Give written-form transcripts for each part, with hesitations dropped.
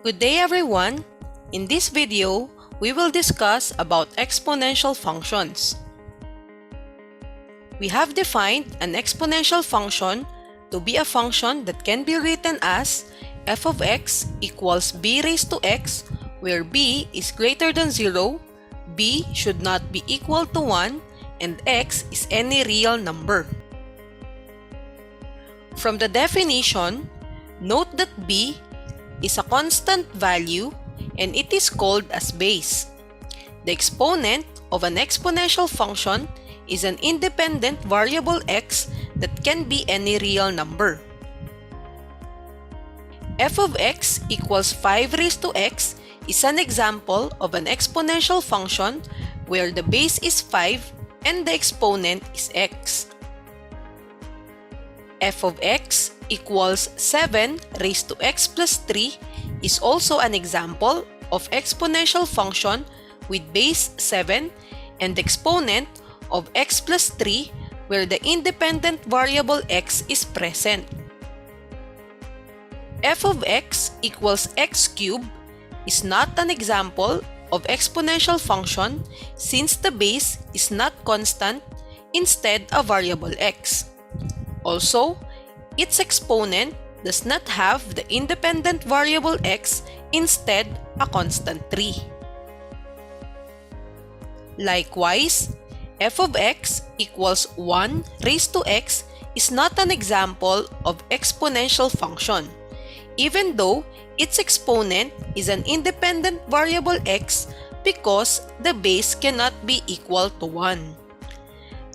Good day everyone! In this video, we will discuss about exponential functions. We have defined an exponential function to be a function that can be written as f of x equals b raised to x, where b is greater than 0, b should not be equal to 1, and x is any real number. From the definition, note that b is a constant value and it is called as base. The exponent of an exponential function is an independent variable x that can be any real number. F of x equals 5 raised to x is an example of an exponential function where the base is 5 and the exponent is x. F of x equals 7 raised to x plus 3 is also an example of exponential function with base 7 and exponent of x plus 3 where the independent variable x is present. F of x equals x cubed is not an example of exponential function since the base is not constant, instead a variable x. Also, its exponent does not have the independent variable x, instead a constant 3. Likewise, f of x equals 1 raised to x is not an example of exponential function, even though its exponent is an independent variable x because the base cannot be equal to 1.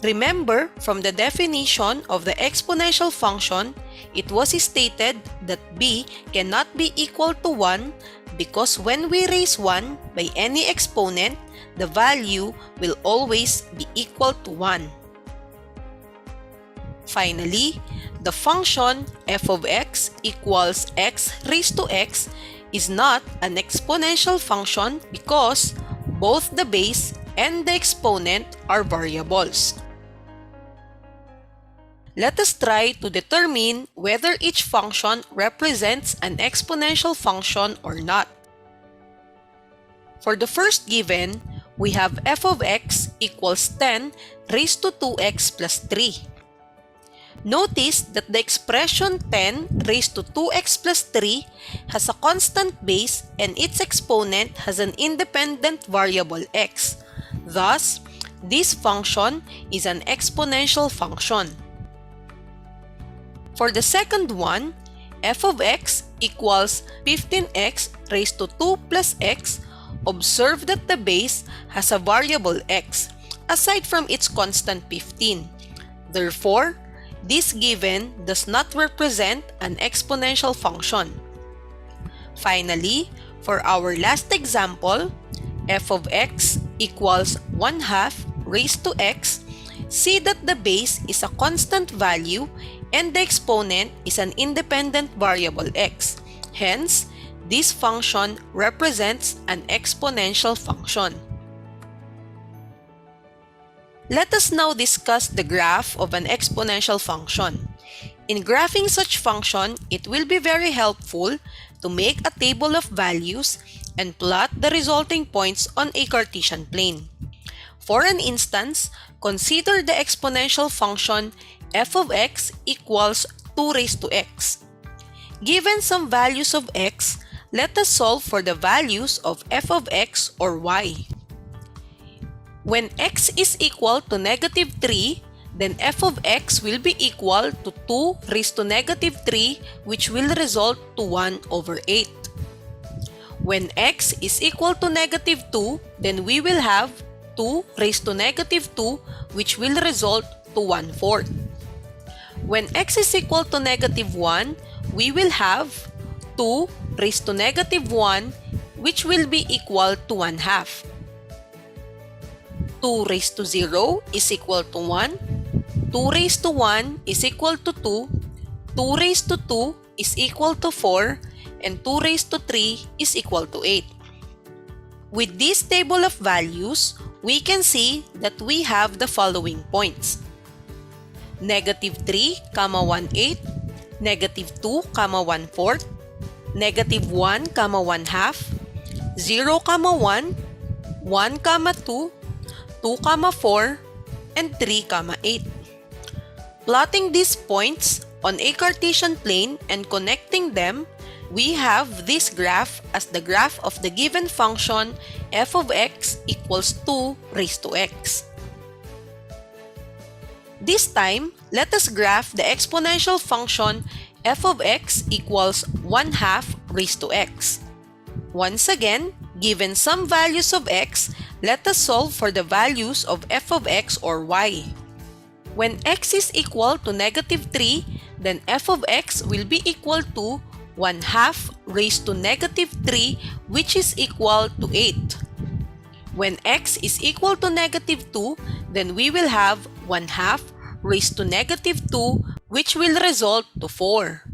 Remember, from the definition of the exponential function, it was stated that b cannot be equal to 1 because when we raise 1 by any exponent, the value will always be equal to 1. Finally, the function f of x equals x raised to x is not an exponential function because both the base and the exponent are variables. Let us try to determine whether each function represents an exponential function or not. For the first given, we have f of x equals 10 raised to 2x plus 3. Notice that the expression 10 raised to 2x plus 3 has a constant base and its exponent has an independent variable x. Thus, this function is an exponential function. For the second one, f of x equals 15x raised to 2 plus x, observe that the base has a variable x, aside from its constant 15. Therefore, this given does not represent an exponential function. Finally, for our last example, f of x equals 1/2 raised to x, see that the base is a constant value and the exponent is an independent variable x. Hence, this function represents an exponential function. Let us now discuss the graph of an exponential function. In graphing such function, it will be very helpful to make a table of values and plot the resulting points on a Cartesian plane. For an instance, consider the exponential function f of x equals 2 raised to x. Given some values of x, let us solve for the values of f of x or y. When x is equal to -3, then f of x will be equal to 2 raised to -3, which will result to 1/8. When x is equal to -2, then we will have 2 raised to -2, which will result to 1/4. When x is equal to -1, we will have 2 raised to -1, which will be equal to 1/2. 2 raised to 0 is equal to 1. 2 raised to 1 is equal to 2. 2 raised to 2 is equal to 4. And 2 raised to 3 is equal to 8. With this table of values, we can see that we have the following points: negative 3, 1/8, negative 2, 1/4, negative 1, 1/2, 0, 1, 1, 2, 2, 4, and 3, 8. Plotting these points on a Cartesian plane and connecting them, we have this graph as the graph of the given function f of x equals 2 raised to x. This time, let us graph the exponential function f of x equals 1/2 raised to x. Once again, given some values of x, let us solve for the values of f of x or y. When x is equal to negative 3, then f of x will be equal to 1/2 raised to negative 3, which is equal to 8. When x is equal to negative 2, then we will have 1/2 raised to negative 2, which will result to 4.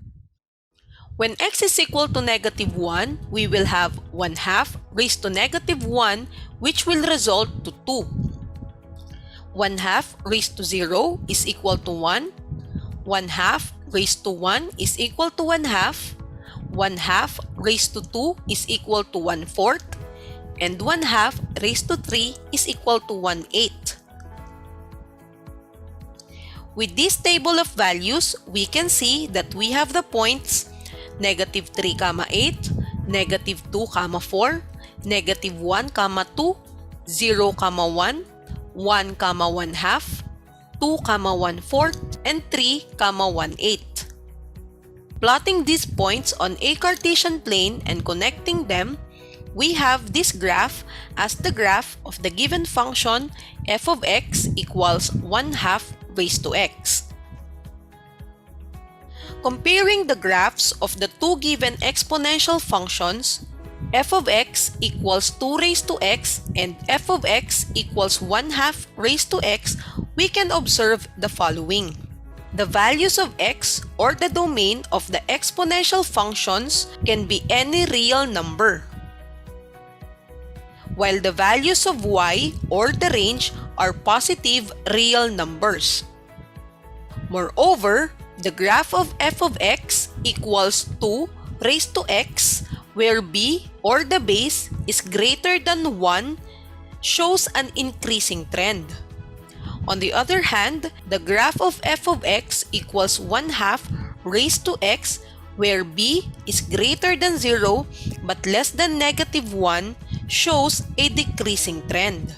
When x is equal to negative 1, we will have 1/2 raised to negative 1, which will result to 2. 1/2 raised to 0 is equal to 1. 1/2 raised to 1 is equal to 1/2. 1/2 raised to 2 is equal to 1/4. And 1/2 raised to 3 is equal to 1/8. With this table of values, we can see that we have the points negative 3, 8, negative 2, 4, negative 1, 2, 0, 1, 1, 1/2, 2, 1/4, and 3, 1/8. Plotting these points on a Cartesian plane and connecting them, we have this graph as the graph of the given function f of x equals 1/2 raised to x. Comparing the graphs of the two given exponential functions, f of x equals 2 raised to x and f of x equals 1/2 raised to x, we can observe the following. The values of x or the domain of the exponential functions can be any real number, while the values of y or the range are positive real numbers. Moreover, the graph of f of x equals 2 raised to x, where b or the base is greater than 1, shows an increasing trend. On the other hand, the graph of f of x equals 1/2 raised to x, where b is greater than 0 but less than negative 1, shows a decreasing trend.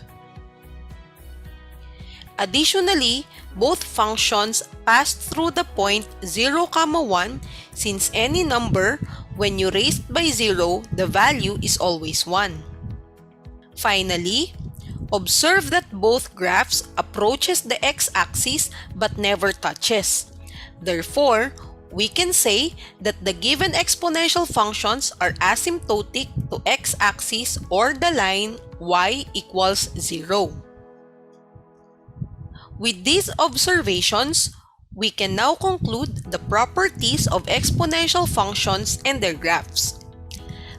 Additionally, both functions pass through the point 0, 1, since any number, when you raise it by 0, the value is always 1. Finally, observe that both graphs approaches the x-axis but never touches. Therefore, we can say that the given exponential functions are asymptotic to x-axis or the line y equals 0. With these observations, we can now conclude the properties of exponential functions and their graphs.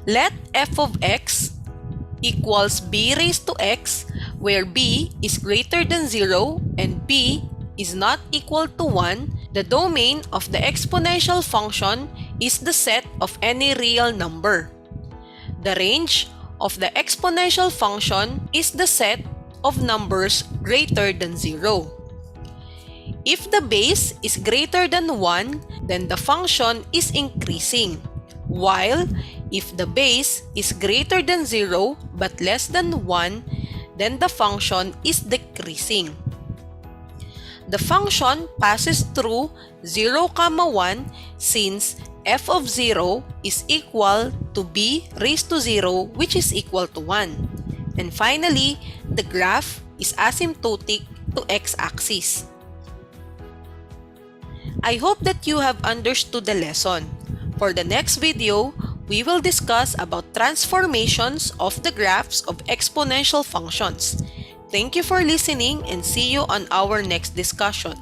Let f of x equals b raised to x, where b is greater than 0 and b is not equal to 1, the domain of the exponential function is the set of any real number. The range of the exponential function is the set of numbers greater than 0. If the base is greater than 1, then the function is increasing, while if the base is greater than 0 but less than 1, then the function is decreasing. The function passes through 0, 1 since f of 0 is equal to b raised to 0, which is equal to 1. And finally, the graph is asymptotic to x-axis. I hope that you have understood the lesson. For the next video, we will discuss about transformations of the graphs of exponential functions. Thank you for listening and see you on our next discussion.